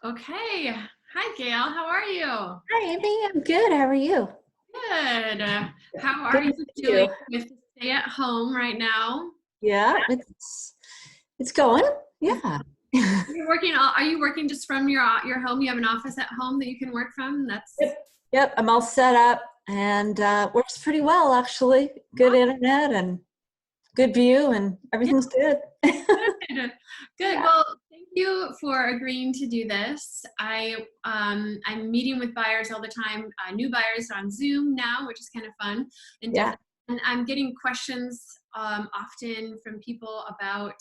Okay. Hi, Gail. How are you? Hi, Amy. I'm good. How are you? Good. How are Good you to see doing you. with stay at home right now? Yeah, it's going. Yeah. Are you working just from your home? You have an office at home that you can work from? That's Yep. Yep. I'm all set up and works pretty well actually. Good internet and good view and everything's good. good. Good. Yeah. Well, thank you for agreeing to do this. I'm meeting with buyers all the time, new buyers on Zoom now, which is kind of fun and Yeah. different. And I'm getting questions often from people about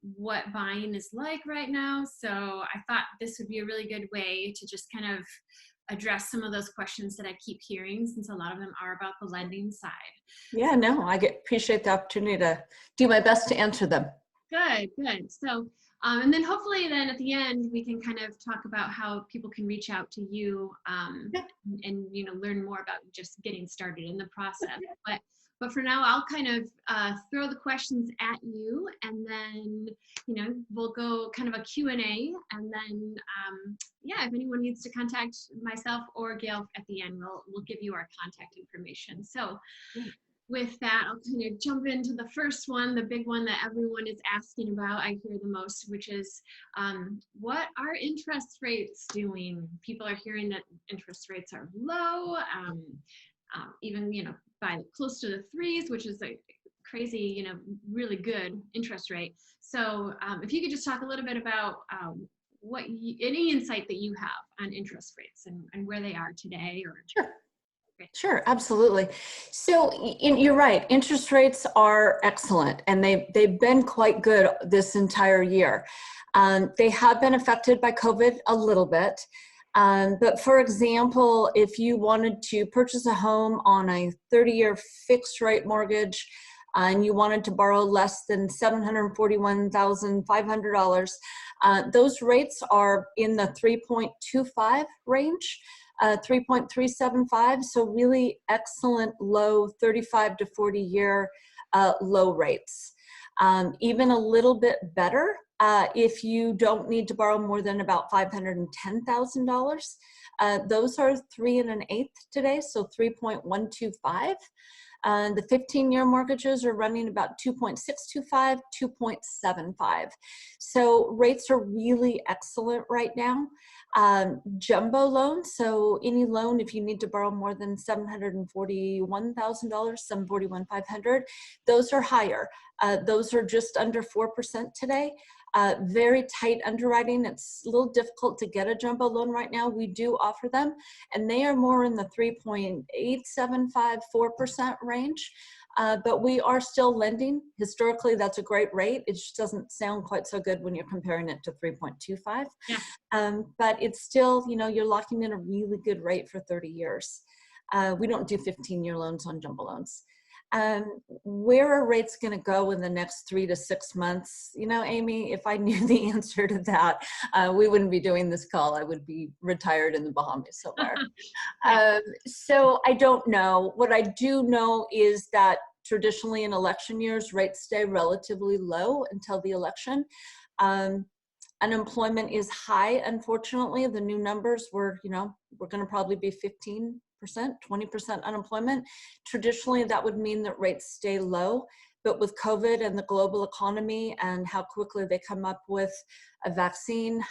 what buying is like right now. So I thought this would be a really good way to just kind of address some of those questions that I keep hearing, since a lot of them are about the lending side. Yeah, no, appreciate the opportunity to do my best to answer them. Good, good. So, and then hopefully then at the end, we can kind of talk about how people can reach out to you Yeah. and, learn more about just getting started in the process. But for now, I'll kind of throw the questions at you, and then, we'll go kind of a Q&A, and then, yeah, if anyone needs to contact myself or Gail at the end, we'll give you our contact information. So, with that, I'll kind of jump into the first one, the big one that everyone is asking about, I hear the most, which is what are interest rates doing? People are hearing that interest rates are low, even, by close to the threes, which is a crazy, really good interest rate. So if you could just talk a little bit about any insight that you have on interest rates and where they are today or. Sure. Sure, absolutely. So you're right. Interest rates are excellent, and they've been quite good this entire year. They have been affected by COVID a little bit. But for example, if you wanted to purchase a home on a 30-year fixed rate mortgage and you wanted to borrow less than $741,500, those rates are in the 3.25 range. 3.375, so really excellent low 35 to 40 year low rates. Even a little bit better if you don't need to borrow more than about $510,000. Those are 3 1/8 today, so 3.125. The 15-year mortgages are running about 2.625, 2.75. So rates are really excellent right now. Jumbo loans, so any loan if you need to borrow more than $741,000, $741,500, those are higher. Those are just under 4% today. Very tight underwriting. It's a little difficult to get a jumbo loan right now. We do offer them, and they are more in the 3.875, 4% range. But we are still lending. Historically, that's a great rate. It just doesn't sound quite so good when you're comparing it to 3.25. Yeah. But it's still, you're locking in a really good rate for 30 years. We don't do 15-year loans on jumbo loans. Where are rates going to go in the next 3 to 6 months? Amy, if I knew the answer to that, we wouldn't be doing this call. I would be retired in the Bahamas somewhere. Yeah. So I don't know. What I do know is that traditionally in election years, rates stay relatively low until the election. Unemployment is high, unfortunately. The new numbers we're going to probably be 15%, 20% unemployment. Traditionally, that would mean that rates stay low. But with COVID and the global economy and how quickly they come up with a vaccine,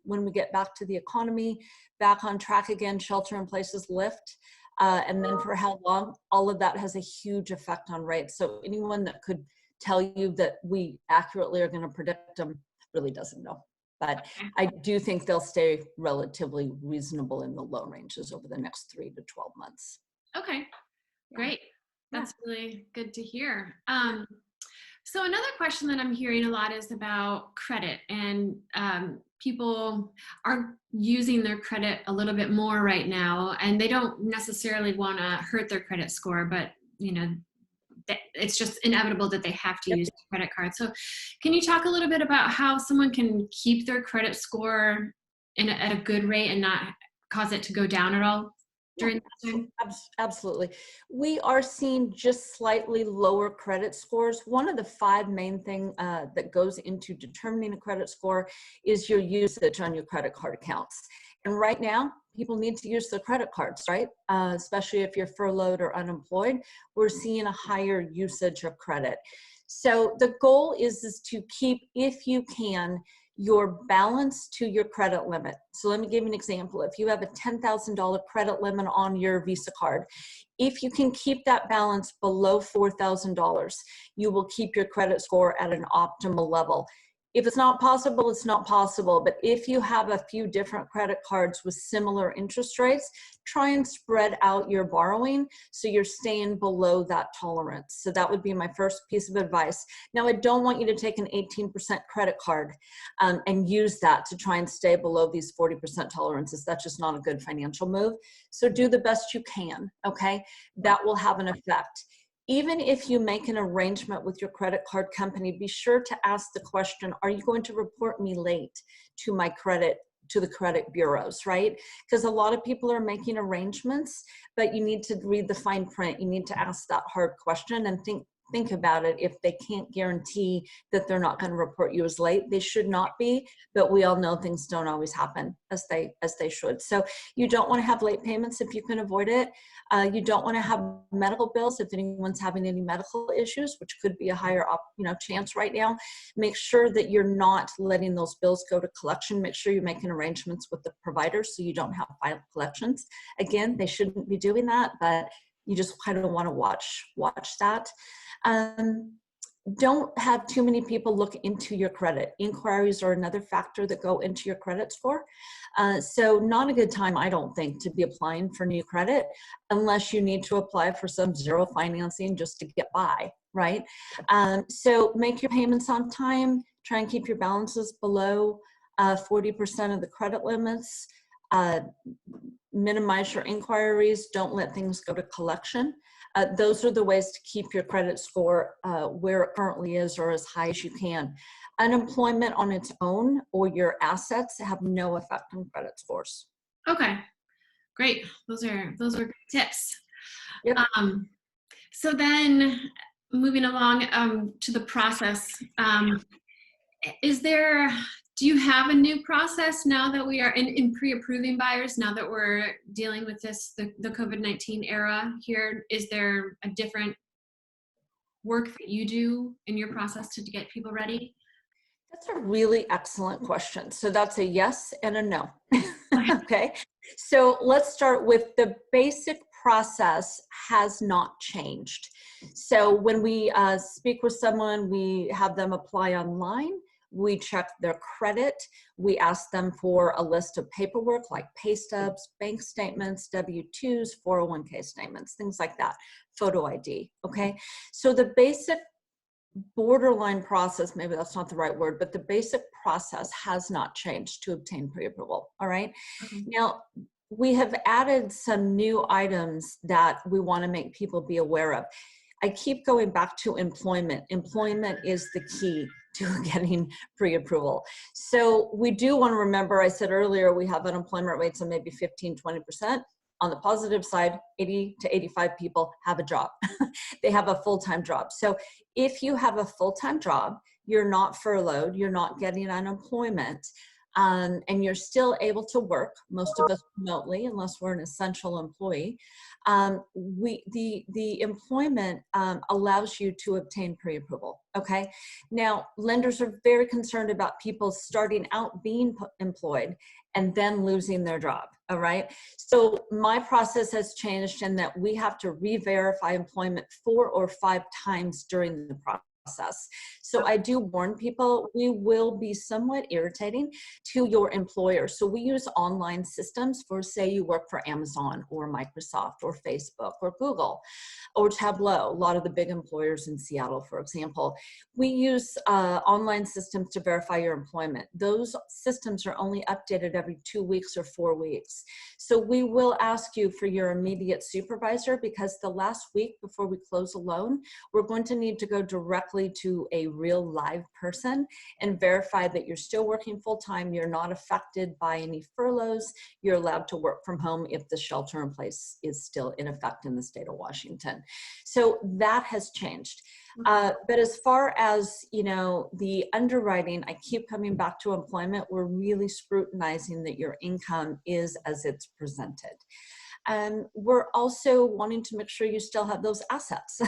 when we get back to the economy, back on track again, shelter in places lift. And then for how long, all of that has a huge effect on rates. So anyone that could tell you that we accurately are going to predict them really doesn't know. But I do think they'll stay relatively reasonable in the low ranges over the next 3 to 12 months. Okay. Great. That's really good to hear. Yeah. So another question that I'm hearing a lot is about credit, and people are using their credit a little bit more right now, and they don't necessarily want to hurt their credit score, but it's just inevitable that they have to Yep. use the credit card. So can you talk a little bit about how someone can keep their credit score at a good rate and not cause it to go down at all? during that time? Absolutely. We are seeing just slightly lower credit scores. One of the 5 main things that goes into determining a credit score is your usage on your credit card accounts. And right now, people need to use their credit cards, right? Especially if you're furloughed or unemployed, we're seeing a higher usage of credit. So the goal is to keep, if you can, your balance to your credit limit. So let me give you an example. If you have a $10,000 credit limit on your Visa card, if you can keep that balance below $4,000, you will keep your credit score at an optimal level. If it's not possible, it's not possible. But if you have a few different credit cards with similar interest rates, try and spread out your borrowing so you're staying below that tolerance. So that would be my first piece of advice. Now, I don't want you to take an 18% credit card and use that to try and stay below these 40% tolerances. That's just not a good financial move. So do the best you can, okay? That will have an effect. Even if you make an arrangement with your credit card company, be sure to ask the question, are you going to report me late to my credit, to the credit bureaus, right? Because a lot of people are making arrangements, but you need to read the fine print. You need to ask that hard question and think about it. If they can't guarantee that they're not going to report you as late, they should not be, but we all know things don't always happen as they should. So you don't want to have late payments if you can avoid it. You don't want to have medical bills if anyone's having any medical issues, which could be a higher chance right now. Make sure that you're not letting those bills go to collection. Make sure you're making arrangements with the providers so you don't have filed collections. Again, they shouldn't be doing that, but you just kind of want to watch that. Don't have too many people look into your credit. Inquiries are another factor that go into your credit score. So not a good time, I don't think, to be applying for new credit unless you need to apply for some zero financing just to get by, right? So make your payments on time. Try and keep your balances below 40% of the credit limits. Minimize your inquiries. Don't let things go to collection. Those are the ways to keep your credit score where it currently is or as high as you can. Unemployment on its own or your assets have no effect on credit scores. Okay, great. Those are good tips. Yep. So then moving along to the process, do you have a new process now that we are in pre-approving buyers, now that we're dealing with the COVID-19 era here? Is there a different work that you do in your process to get people ready? That's a really excellent question. So that's a yes and a no. Okay. So let's start with the basic process has not changed. So when we speak with someone, we have them apply online. We check their credit. We ask them for a list of paperwork like pay stubs, bank statements, W-2s, 401k statements, things like that, photo ID, okay? So the basic borderline process, maybe that's not the right word, but the basic process has not changed to obtain pre-approval, all right? Okay. Now, we have added some new items that we want to make people be aware of. I keep going back to employment. Employment is the key to getting pre-approval. So we do want to remember, I said earlier, we have unemployment rates of maybe 15, 20%. On the positive side, 80 to 85 people have a job. They have a full-time job. So if you have a full-time job, you're not furloughed, you're not getting unemployment, and you're still able to work, most of us remotely, unless we're an essential employee, the employment allows you to obtain pre-approval, okay? Now, lenders are very concerned about people starting out being employed and then losing their job, all right? So my process has changed in that we have to re-verify employment 4 or 5 times during the process. So I do warn people, we will be somewhat irritating to your employer. So we use online systems for, say you work for Amazon or Microsoft or Facebook or Google or Tableau, a lot of the big employers in Seattle, for example. We use online systems to verify your employment. Those systems are only updated every 2 weeks or 4 weeks. So we will ask you for your immediate supervisor, because the last week before we close a loan, we're going to need to go directly directly to a real live person and verify that you're still working full-time, you're not affected by any furloughs, you're allowed to work from home if the shelter in place is still in effect in the state of Washington. So that has changed. But as far as, you know, the underwriting, I keep coming back to employment. We're really scrutinizing that your income is as it's presented. We're also wanting to make sure you still have those assets.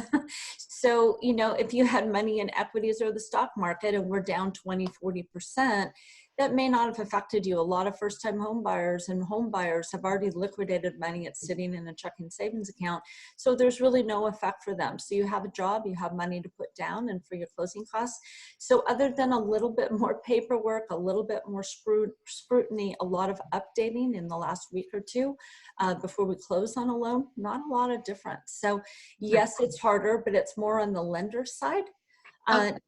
So, you know, if you had money in equities or the stock market and we're down 20, 40%, that may not have affected you. A lot of first-time home buyers and home buyers have already liquidated money. It's sitting in a checking savings account. So there's really no effect for them. So you have a job, you have money to put down and for your closing costs. So other than a little bit more paperwork, a little bit more scrutiny, a lot of updating in the last week or two before we close on a loan, not a lot of difference. So yes, it's harder, but it's more on the lender side.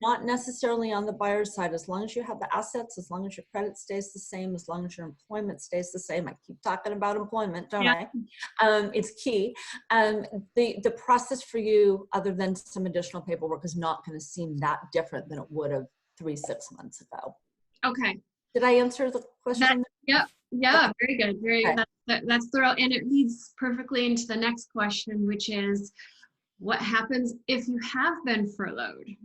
Not necessarily on the buyer's side. As long as you have the assets, as long as your credit stays the same, as long as your employment stays the same. I keep talking about employment, don't I? It's key. The process for you, other than some additional paperwork, is not going to seem that different than it would have 3-6 months ago. Okay. Did I answer the question? Yeah, Okay. very good. Very Okay. that's thorough, and it leads perfectly into the next question, which is, what happens if you have been furloughed?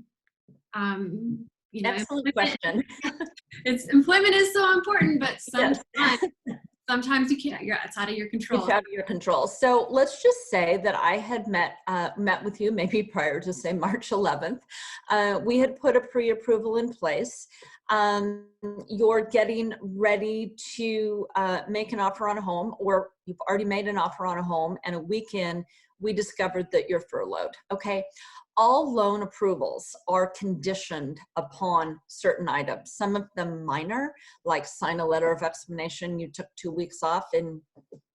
You know, Excellent question. employment is so important, but Yes. sometimes you can't. It's out of your control. It's out of your control. So let's just say that I had met with you maybe prior to, say, March 11th. We had put a pre-approval in place. You're getting ready to make an offer on a home, or you've already made an offer on a home, and a week in, we discovered that you're furloughed. Okay. All loan approvals are conditioned upon certain items, some of them minor, like sign a letter of explanation, you took 2 weeks off in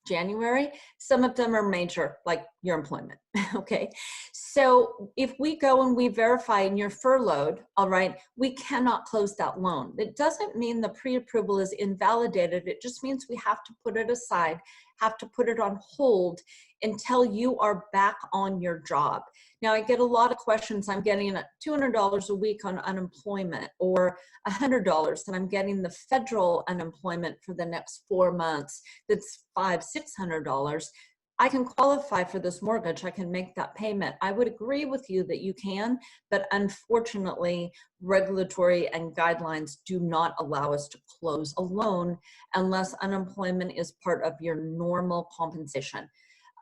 January. Some of them are major, like your employment. Okay. So if we go and we verify and you're furloughed, all right, we cannot close that loan. It doesn't mean the pre-approval is invalidated. It just means we have to put it aside, have to put it on hold until you are back on your job. Now, I get a lot of questions. I'm getting $200 a week on unemployment, or $100, and I'm getting the federal unemployment for the next 4 months. That's $500-600. I can qualify for this mortgage. I can make that payment. I would agree with you that you can, but unfortunately, regulatory and guidelines do not allow us to close a loan unless unemployment is part of your normal compensation.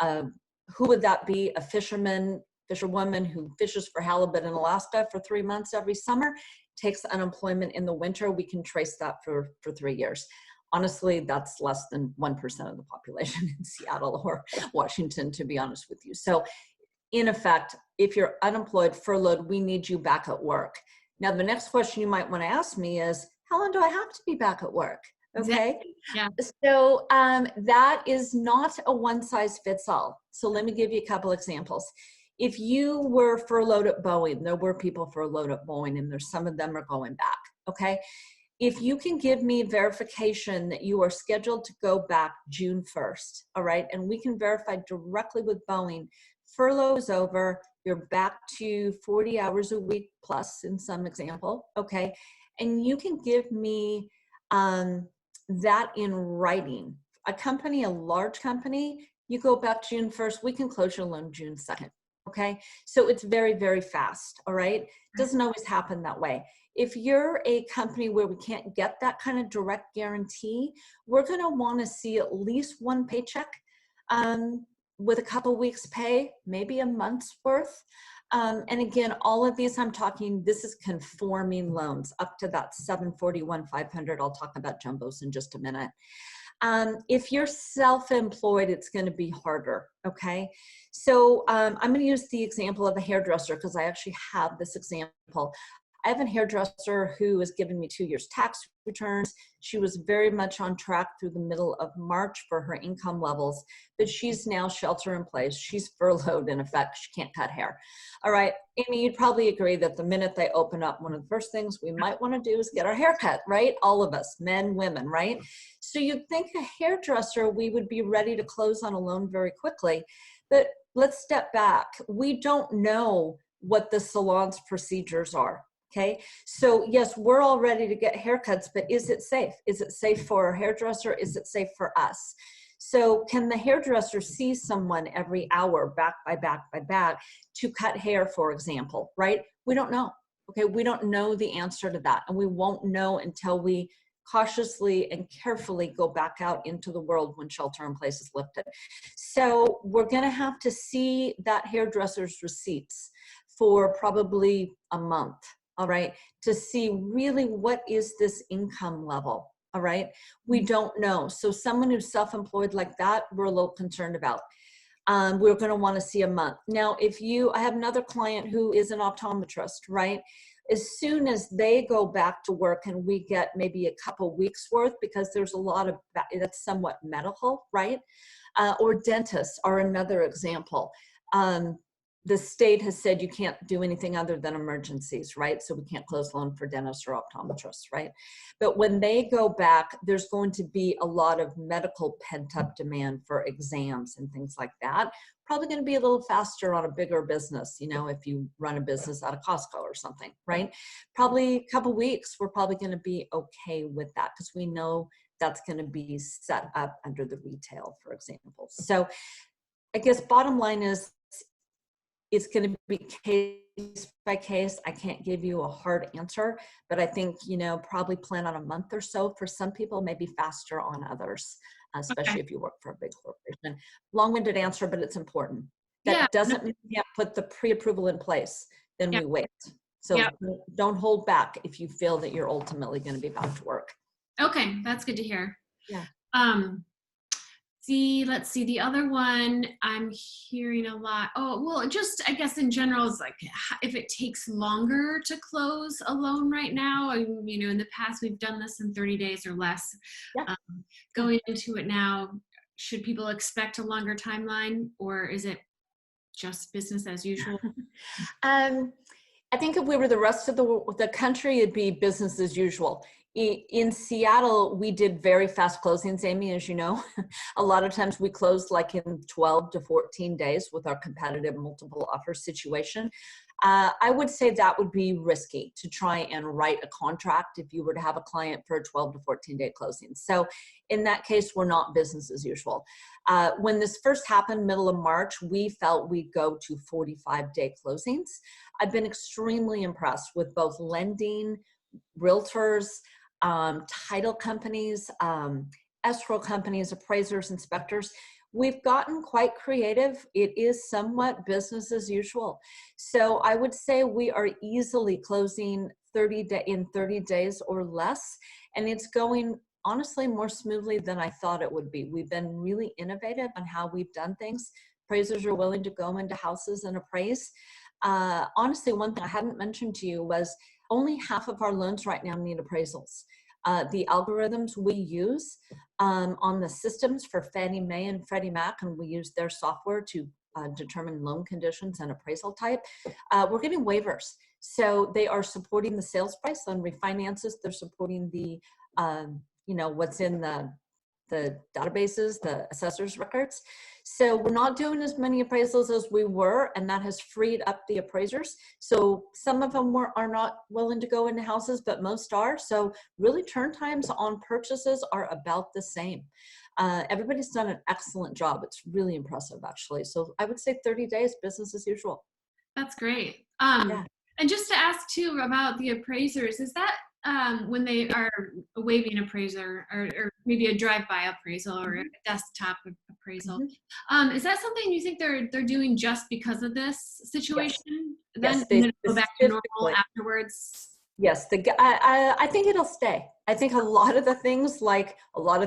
Who would that be? A fisherwoman who fishes for halibut in Alaska for 3 months every summer, takes unemployment in the winter. We can trace that for 3 years. Honestly, that's less than 1% of the population in Seattle or Washington, to be honest with you. So in effect, if you're unemployed, furloughed, we need you back at work. Now, the next question you might want to ask me is, how long do I have to be back at work? Okay. Yeah. So that is not a one size fits all. So let me give you a couple examples. If you were furloughed at Boeing, there were people furloughed at Boeing, and there's some of them are going back. Okay. If you can give me verification that you are scheduled to go back June 1st, all right, and we can verify directly with Boeing, furlough is over, you're back to 40 hours a week plus in some example, okay, and you can give me that in writing. A company, a large company, you go back June 1st, we can close your loan June 2nd, okay? So it's very, very fast, all right? It doesn't always happen that way. If you're a company where we can't get that kind of direct guarantee, we're going to want to see at least one paycheck with a couple weeks pay, maybe a month's worth. And again, all of these I'm talking, this is conforming loans up to that 741,500. I'll talk about jumbos in just a minute. If you're self-employed, it's going to be harder. Okay. So I'm going to use the example of a hairdresser because I actually have this example. I have a hairdresser who has given me 2 years tax returns. She was very much on track through the middle of March for her income levels, but she's now shelter in place. She's furloughed in effect. She can't cut hair. All right, Amy, you'd probably agree that the minute they open up, one of the first things we might want to do is get our hair cut, right? All of us, men, women, right? So you'd think a hairdresser, we would be ready to close on a loan very quickly, but let's step back. We don't know what the salon's procedures are. Okay, so yes, we're all ready to get haircuts, but is it safe? Is it safe for a hairdresser? Is it safe for us? So can the hairdresser see someone every hour, back by back by back, to cut hair, for example, right? We don't know. Okay, we don't know the answer to that, and we won't know until we cautiously and carefully go back out into the world when shelter in place is lifted. So we're gonna have to see that hairdresser's receipts for probably a month, all right, to see really what is this income level, all right? We don't know. So someone who's self-employed like that, we're a little concerned about. We're gonna wanna see a month. Now, I have another client who is an optometrist, right? As soon as they go back to work and we get maybe a couple weeks worth, because there's a lot of, that's somewhat medical, right? Or dentists are another example. The state has said you can't do anything other than emergencies, right? So we can't close loan for dentists or optometrists, right? But when they go back, there's going to be a lot of medical pent-up demand for exams and things like that. Probably going to be a little faster on a bigger business, you know, if you run a business out of Costco or something, right? Probably a couple weeks, we're probably going to be okay with that because we know that's going to be set up under the retail, for example. So I guess bottom line is, it's going to be case by case. I can't give you a hard answer, but I think, you know, probably plan on a month or so for some people, maybe faster on others, especially if you work for a big corporation. Long-winded answer, but it's important. That doesn't mean you have to put the pre-approval in place, then we wait. So don't hold back if you feel that you're ultimately going to be back to work. Okay, that's good to hear. Yeah. Let's see, the other one I'm hearing a lot. Oh, well, just I guess in general is like if it takes longer to close a loan right now. You know, in the past we've done this in 30 days or less. Yeah. Going into it now, should people expect a longer timeline, or is it just business as usual? I think if we were the rest of the country, it'd be business as usual. In Seattle, we did very fast closings, Amy, as you know. A lot of times we closed like in 12 to 14 days with our competitive multiple offer situation. I would say that would be risky to try and write a contract if you were to have a client for a 12 to 14-day closing. So in that case, we're not business as usual. When this first happened, middle of March, we felt we'd go to 45-day closings. I've been extremely impressed with both lending, realtors, title companies, escrow companies, appraisers, inspectors. We've gotten quite creative. It is somewhat business as usual. So I would say we are easily closing in 30 days or less. And it's going honestly more smoothly than I thought it would be. We've been really innovative on how we've done things. Appraisers are willing to go into houses and appraise. Honestly, one thing I hadn't mentioned to you was only half of our loans right now need appraisals. The algorithms we use on the systems for Fannie Mae and Freddie Mac, and we use their software to determine loan conditions and appraisal type, we're getting waivers. So they are supporting the sales price on refinances. They're supporting the, you know, what's in the databases, the assessor's records. So we're not doing as many appraisals as we were, and that has freed up the appraisers. So some of them are not willing to go into houses, but most are. So really turn times on purchases are about the same. Everybody's done an excellent job. It's really impressive, actually. So I would say 30 days, business as usual. That's great. And just to ask too about the appraisers, is that when they are waiving appraiser or maybe a drive-by appraisal or a desktop appraisal, is that something you think they're doing just because of this situation? Yes. Then, then go back to normal afterwards? Yes, I think it'll stay. I think a lot of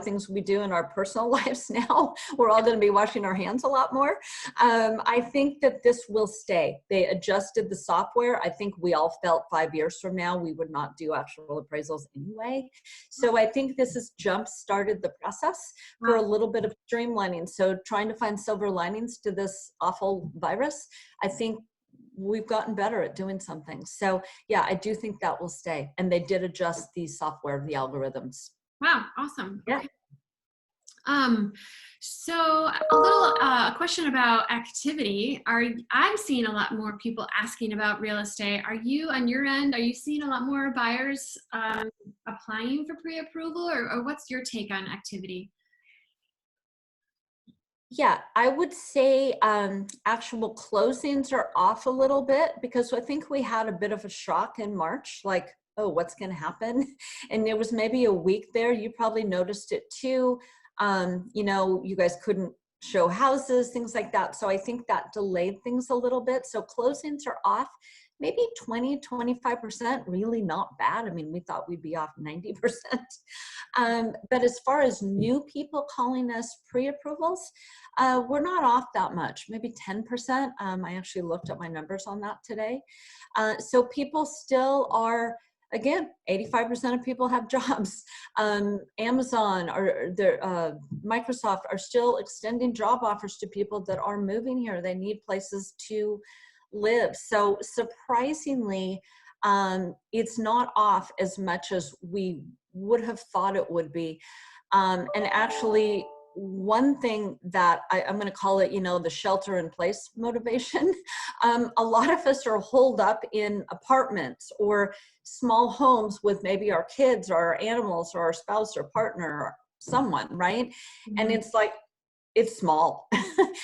things we do in our personal lives now, we're all going to be washing our hands a lot more. I think that this will stay. They adjusted the software. I think we all felt 5 years from now we would not do actual appraisals anyway. So I think this has jump-started the process for a little bit of streamlining. So trying to find silver linings to this awful virus, I think we've gotten better at doing something. So yeah, I do think that will stay. And they did adjust the software, the algorithms. Wow, awesome. Yeah. Okay. Um, so a little a question about activity. I'm seeing a lot more people asking about real estate. Are you on your end? Are you seeing a lot more buyers applying for pre-approval, or what's your take on activity? Yeah, I would say actual closings are off a little bit because I think we had a bit of a shock in March, like, oh, what's going to happen? And there was maybe a week there. You probably noticed it too. You know, you guys couldn't show houses, things like that. So I think that delayed things a little bit. So closings are off. Maybe 20, 25%, really not bad. I mean, we thought we'd be off 90%. But as far as new people calling us pre-approvals, we're not off that much, maybe 10%. I actually looked at my numbers on that today. So people still are, again, 85% of people have jobs. Amazon or Microsoft are still extending job offers to people that are moving here. They need places to live. So surprisingly, it's not off as much as we would have thought it would be. And actually, one thing that I'm going to call it, you know, the shelter in place motivation. A lot of us are holed up in apartments or small homes with maybe our kids or our animals or our spouse or partner or someone, right? Mm-hmm. And it's like, it's small.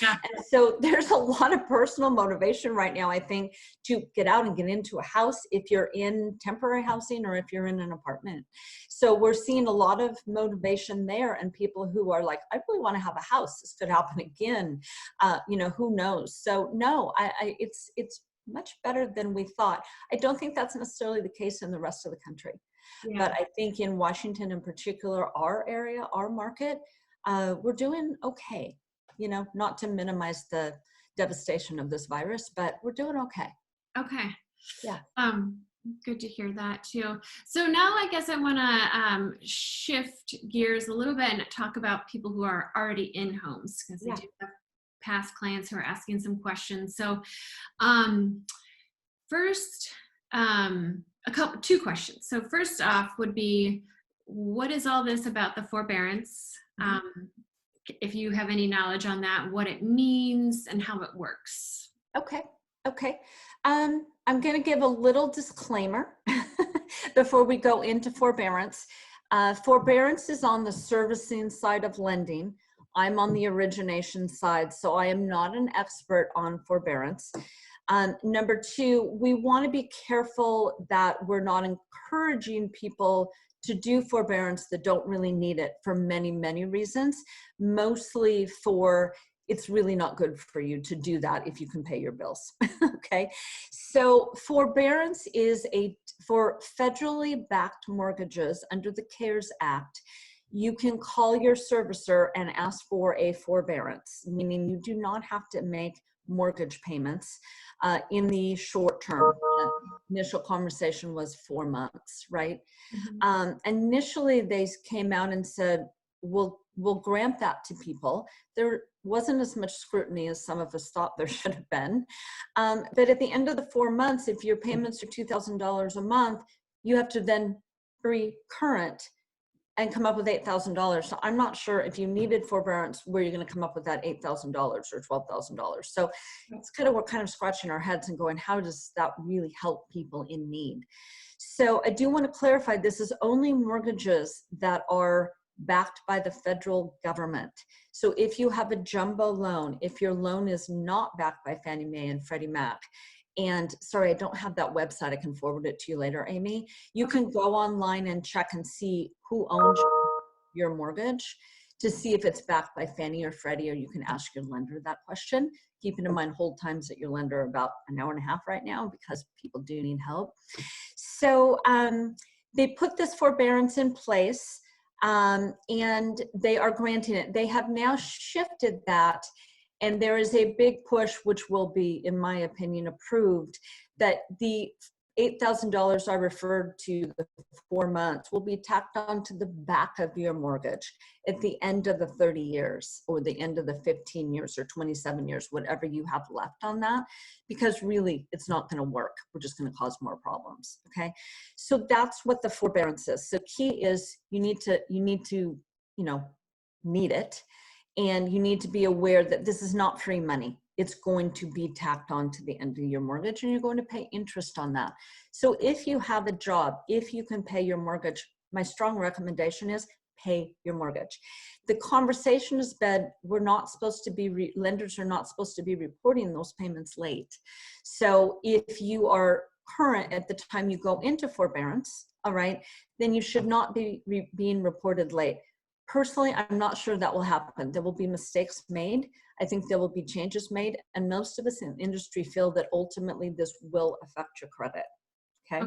Yeah. And so there's a lot of personal motivation right now, I think, to get out and get into a house if you're in temporary housing or if you're in an apartment. So we're seeing a lot of motivation there and people who are like, I really want to have a house. This could happen again. You know, who knows? So no, it's much better than we thought. I don't think that's necessarily the case in the rest of the country. Yeah. But I think in Washington in particular, our area, our market, we're doing okay, you know, not to minimize the devastation of this virus, but we're doing okay. Okay. Yeah. Good to hear that too. So now I guess I want to shift gears a little bit and talk about people who are already in homes, because I do have past clients who are asking some questions. So first, two questions. So first off would be, what is all this about the forbearance? If you have any knowledge on that, what it means and how it works. Okay. I'm going to give a little disclaimer before we go into forbearance. Forbearance is on the servicing side of lending. I'm on the origination side, so I am not an expert on forbearance. Number two, we want to be careful that we're not encouraging people to do forbearance that don't really need it for many, many reasons, mostly for it's really not good for you to do that if you can pay your bills. Okay, so forbearance is for federally backed mortgages under the CARES Act. You can call your servicer and ask for a forbearance, meaning you do not have to make mortgage payments in the short term. The initial conversation was 4 months, right? Initially, they came out and said, we'll grant that to people. There wasn't as much scrutiny as some of us thought there should have been. But at the end of the 4 months, if your payments are $2,000 a month, you have to then be current and come up with $8,000. So I'm not sure if you needed forbearance where you're going to come up with that $8,000 or $12,000. So it's kind of, we're kind of scratching our heads and going, how does that really help people in need? So I do want to clarify, this is only mortgages that are backed by the federal government. So if you have a jumbo loan, if your loan is not backed by Fannie Mae and Freddie Mac, and sorry, I don't have that website. I can forward it to you later, Amy. You can go online and check and see who owns your mortgage to see if it's backed by Fannie or Freddie, or you can ask your lender that question. Keeping in mind hold times at your lender are about an hour and a half right now because people do need help. So they put this forbearance in place and they are granting it. They have now shifted that, and there is a big push, which will be, in my opinion, approved, that the $8,000 I referred to, the 4 months, will be tacked on to the back of your mortgage at the end of the 30 years or the end of the 15 years or 27 years, whatever you have left on that, because really it's not going to work. We're just going to cause more problems. Okay. So that's what the forbearance is. So key is you need to, need it. And you need to be aware that this is not free money. It's going to be tacked on to the end of your mortgage, and you're going to pay interest on that. So if you have a job, if you can pay your mortgage, my strong recommendation is pay your mortgage. The conversation has been, we're not supposed to be, lenders are not supposed to be reporting those payments late. So if you are current at the time you go into forbearance, all right, then you should not be being reported late. Personally, I'm not sure that will happen. There will be mistakes made. I think there will be changes made. And most of us in industry feel that ultimately this will affect your credit. Okay.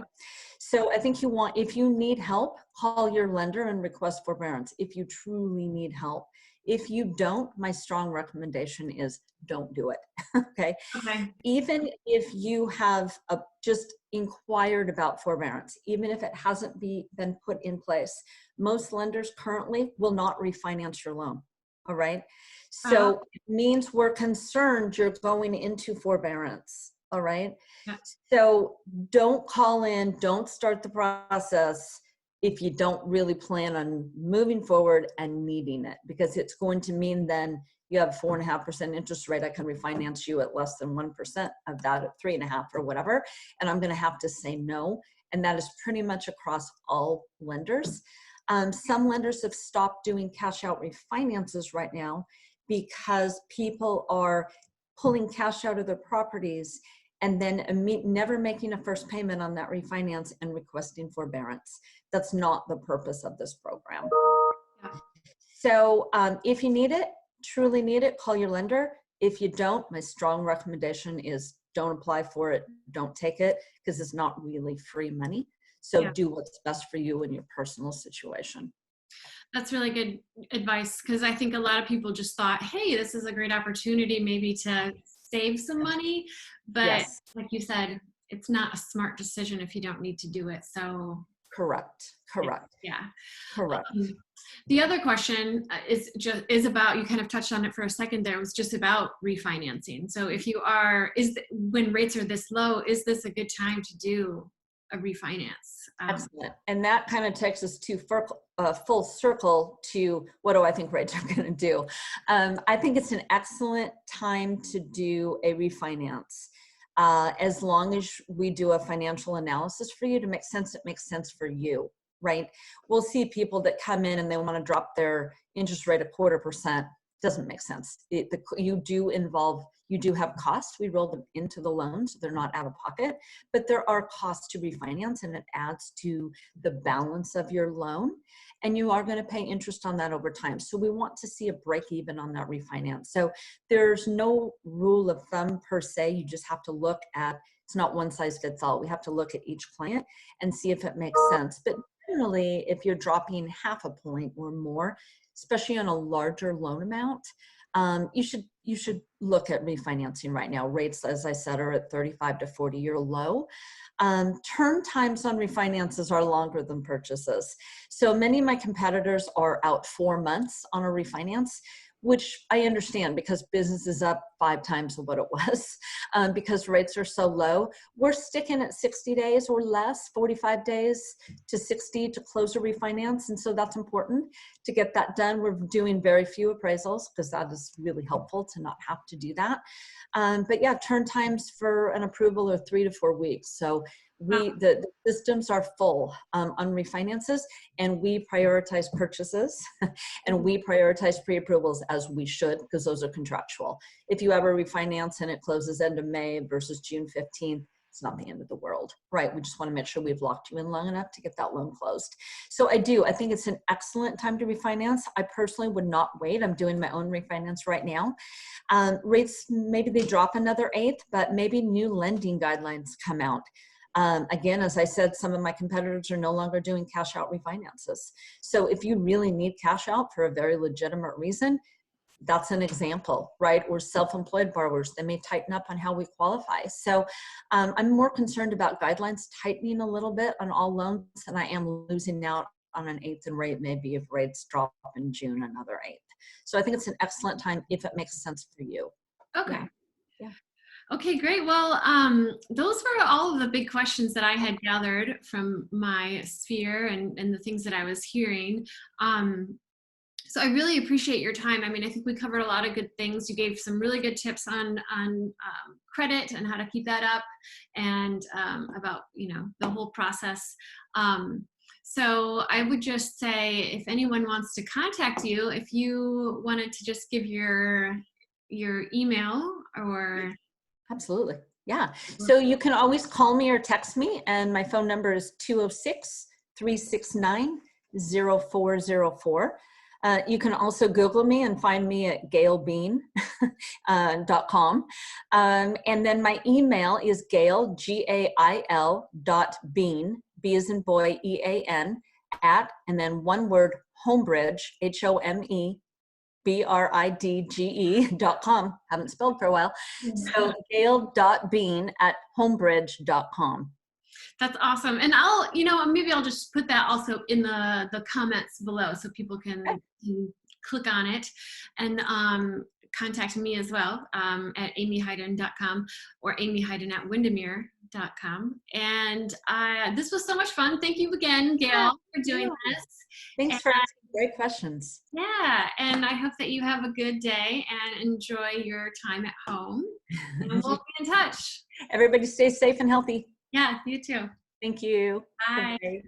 So I think if you need help, call your lender and request forbearance if you truly need help. If you don't, my strong recommendation is don't do it. Okay. Okay. Even if you have just inquired about forbearance, even if it hasn't been put in place, most lenders currently will not refinance your loan. All right. So it means we're concerned you're going into forbearance. All right. Yeah. So don't call in, don't start the process if you don't really plan on moving forward and needing it, because it's going to mean then you have 4.5% interest rate. I can refinance you at less than 1% of that at 3.5% or whatever. And I'm going to have to say no. And that is pretty much across all lenders. Some lenders have stopped doing cash out refinances right now because people are pulling cash out of their properties and then never making a first payment on that refinance and requesting forbearance. That's not the purpose of this program. Yeah. So if you need it, truly need it, call your lender. If you don't, my strong recommendation is don't apply for it, don't take it, because it's not really free money. So do what's best for you in your personal situation. That's really good advice, because I think a lot of people just thought, hey, this is a great opportunity maybe to save some money. But like you said, it's not a smart decision if you don't need to do it. So correct. Yeah. Correct. The other question is about, you kind of touched on it for a second there, was just about refinancing. So if you are, when rates are this low, is this a good time to do a refinance? Excellent. And that kind of takes us to full circle to what do I think rates are going to do. I think it's an excellent time to do a refinance. As long as we do a financial analysis for you to make sense, it makes sense for you, right? We'll see people that come in and they want to drop their interest rate 0.25%. Doesn't make sense. You do have costs. We roll them into the loan, so they're not out of pocket, but there are costs to refinance, and it adds to the balance of your loan, and you are going to pay interest on that over time. So we want to see a break even on that refinance. So there's no rule of thumb per se. You just have to look at, it's not one size fits all. We have to look at each client and see if it makes sense. But generally, if you're dropping 0.5 point or more, especially on a larger loan amount, you should look at refinancing right now. Rates, as I said, are at 35 to 40-year low. Turn times on refinances are longer than purchases. So many of my competitors are out 4 months on a refinance, which I understand because business is up 5 times of what it was because rates are so low. We're sticking at 60 days or less, 45 days to 60 to close a refinance. And so that's important to get that done. We're doing very few appraisals because that is really helpful to not have to do that. But yeah, turn times for an approval are 3 to 4 weeks. So the systems are full on refinances, and we prioritize purchases and we prioritize pre-approvals as we should, because those are contractual. If you ever refinance and it closes end of May versus June 15th, it's not the end of the world, right? We just want to make sure we've locked you in long enough to get that loan closed. So I think it's an excellent time to refinance. I personally would not wait. I'm doing my own refinance right now. Rates, maybe they drop another 1/8, but maybe new lending guidelines come out. Again, as I said, some of my competitors are no longer doing cash out refinances. So if you really need cash out for a very legitimate reason, that's an example, right? Or self-employed borrowers, they may tighten up on how we qualify. So I'm more concerned about guidelines tightening a little bit on all loans than I am losing out on an 1/8 in rate, maybe if rates drop in June, another 1/8. So I think it's an excellent time if it makes sense for you. Okay. Yeah. Okay, great. Well, those were all of the big questions that I had gathered from my sphere and the things that I was hearing. So I really appreciate your time. I mean, I think we covered a lot of good things. You gave some really good tips on credit and how to keep that up, and about, you know, the whole process. So I would just say, if anyone wants to contact you, if you wanted to just give your email or. Absolutely. Yeah. So you can always call me or text me, and my phone number is 206-369-0404. You can also Google me and find me at gailbean.com. And then my email is Gail, Gail.Bean, B as in boy, EAN, at, and then one word, HomeBridge, HomeBridge.com. Haven't spelled for a while. So Gail.Bean@homebridge.com. That's awesome. And I'll, you know, maybe I'll just put that also in the comments below, so people can click on it and contact me as well, at amyhyden.com or amyhyden@windermere.com. And this was so much fun. Thank you again, Gail, for doing this. Thanks for asking great questions. Yeah, and I hope that you have a good day and enjoy your time at home. And we'll be in touch. Everybody stay safe and healthy. Yeah, you too. Thank you. Bye. Bye.